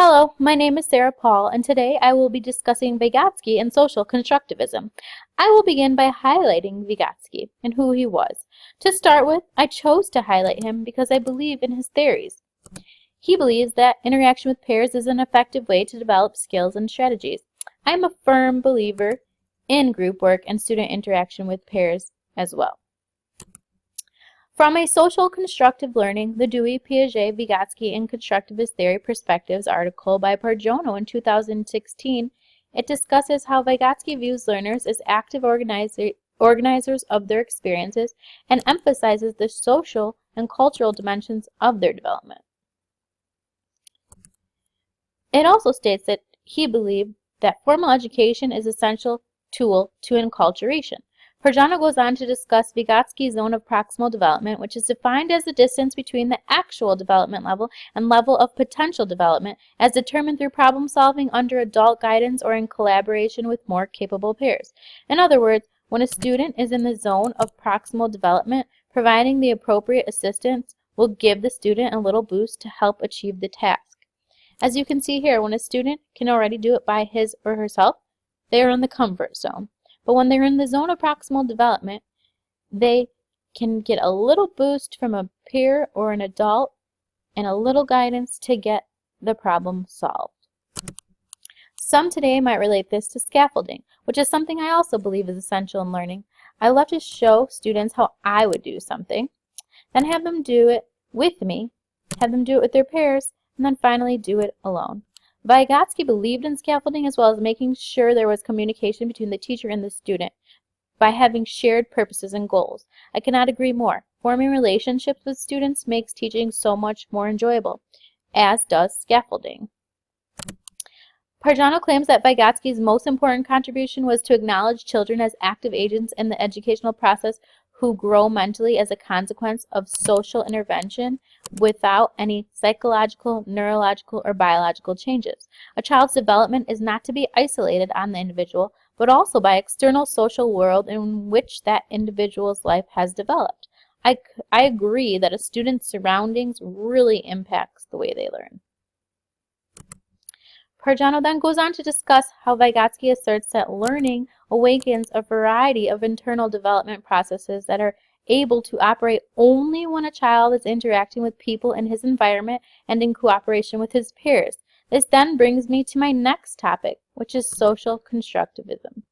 Hello, my name is Sarah Paul, and today I will be discussing Vygotsky and social constructivism. I will begin by highlighting Vygotsky and who he was. To start with, I chose to highlight him because I believe in his theories. He believes that interaction with peers is an effective way to develop skills and strategies. I am a firm believer in group work and student interaction with peers as well. From a social constructive learning, the Dewey, Piaget, Vygotsky, and Constructivist Theory Perspectives article by Parjono in 2016, it discusses how Vygotsky views learners as active organizers of their experiences and emphasizes the social and cultural dimensions of their development. It also states that he believed that formal education is an essential tool to enculturation. Parjono goes on to discuss Vygotsky's zone of proximal development, which is defined as the distance between the actual development level and level of potential development as determined through problem solving under adult guidance or in collaboration with more capable peers. In other words, when a student is in the zone of proximal development, providing the appropriate assistance will give the student a little boost to help achieve the task. As you can see here, when a student can already do it by his or herself, they are in the comfort zone. But when they're in the zone of proximal development, they can get a little boost from a peer or an adult and a little guidance to get the problem solved. Some today might relate this to scaffolding, which is something I also believe is essential in learning. I love to show students how I would do something, then have them do it with me, have them do it with their peers, and then finally do it alone. Vygotsky believed in scaffolding as well as making sure there was communication between the teacher and the student by having shared purposes and goals. I cannot agree more. Forming relationships with students makes teaching so much more enjoyable, as does scaffolding. Parjono claims that Vygotsky's most important contribution was to acknowledge children as active agents in the educational process who grow mentally as a consequence of social intervention without any psychological, neurological, or biological changes. A child's development is not to be isolated on the individual, but also by external social world in which that individual's life has developed. I agree that a student's surroundings really impacts the way they learn. Parjono then goes on to discuss how Vygotsky asserts that learning awakens a variety of internal development processes that are able to operate only when a child is interacting with people in his environment and in cooperation with his peers. This then brings me to my next topic, which is social constructivism.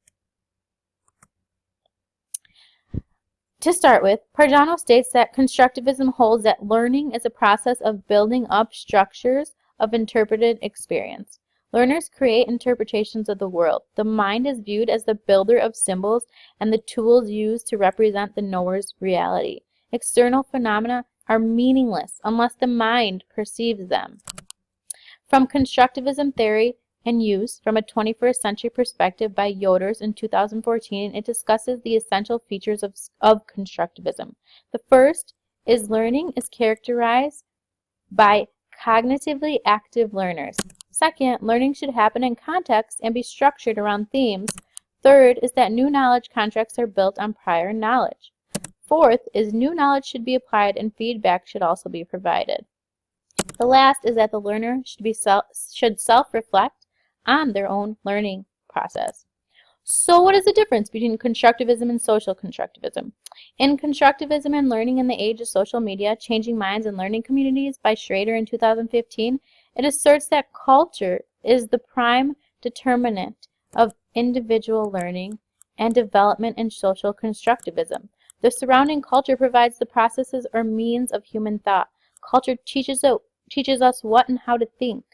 To start with, Parjono states that constructivism holds that learning is a process of building up structures of interpreted experience. Learners create interpretations of the world. The mind is viewed as the builder of symbols and the tools used to represent the knower's reality. External phenomena are meaningless unless the mind perceives them. From Constructivism Theory and Use from a 21st Century Perspective by Yoders in 2014, it discusses the essential features of constructivism. The first is learning is characterized by cognitively active learners. Second, learning should happen in context and be structured around themes. Third is that new knowledge contracts are built on prior knowledge. Fourth is new knowledge should be applied and feedback should also be provided. The last is that the learner should self-reflect on their own learning process. So what is the difference between constructivism and social constructivism? In Constructivism and Learning in the Age of Social Media, Changing Minds and Learning Communities by Schrader in 2015, it asserts that culture is the prime determinant of individual learning and development in social constructivism. The surrounding culture provides the processes or means of human thought. Culture teaches us what and how to think.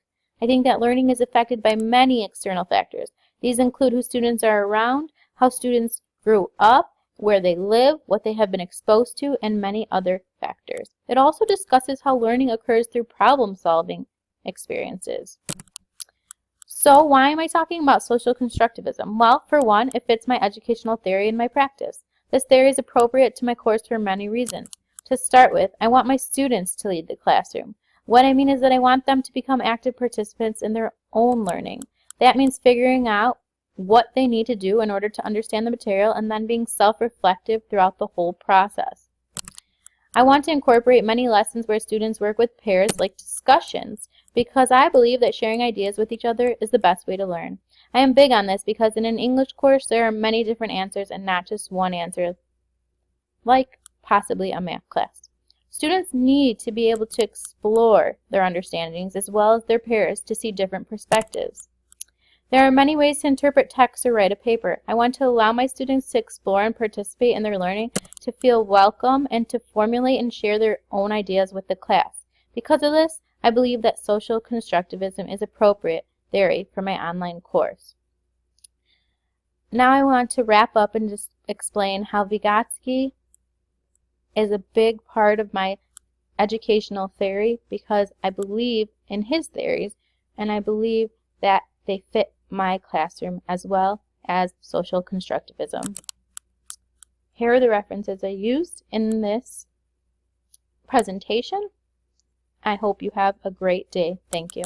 I think that learning is affected by many external factors. These include who students are around, how students grew up, where they live, what they have been exposed to, and many other factors. It also discusses how learning occurs through problem-solving experiences. So why am I talking about social constructivism? Well, for one, it fits my educational theory and my practice. This theory is appropriate to my course for many reasons. To start with, I want my students to lead the classroom. What I mean is that I want them to become active participants in their own learning. That means figuring out what they need to do in order to understand the material and then being self-reflective throughout the whole process. I want to incorporate many lessons where students work with peers, like discussions, because I believe that sharing ideas with each other is the best way to learn. I am big on this because in an English course there are many different answers and not just one answer, like possibly a math class. Students need to be able to explore their understandings as well as their peers to see different perspectives. There are many ways to interpret text or write a paper. I want to allow my students to explore and participate in their learning, to feel welcome, and to formulate and share their own ideas with the class. Because of this, I believe that social constructivism is appropriate theory for my online course. Now I want to wrap up and just explain how Vygotsky is a big part of my educational theory because I believe in his theories and I believe that they fit my classroom as well as social constructivism. Here are the references I used in this presentation. I hope you have a great day. Thank you.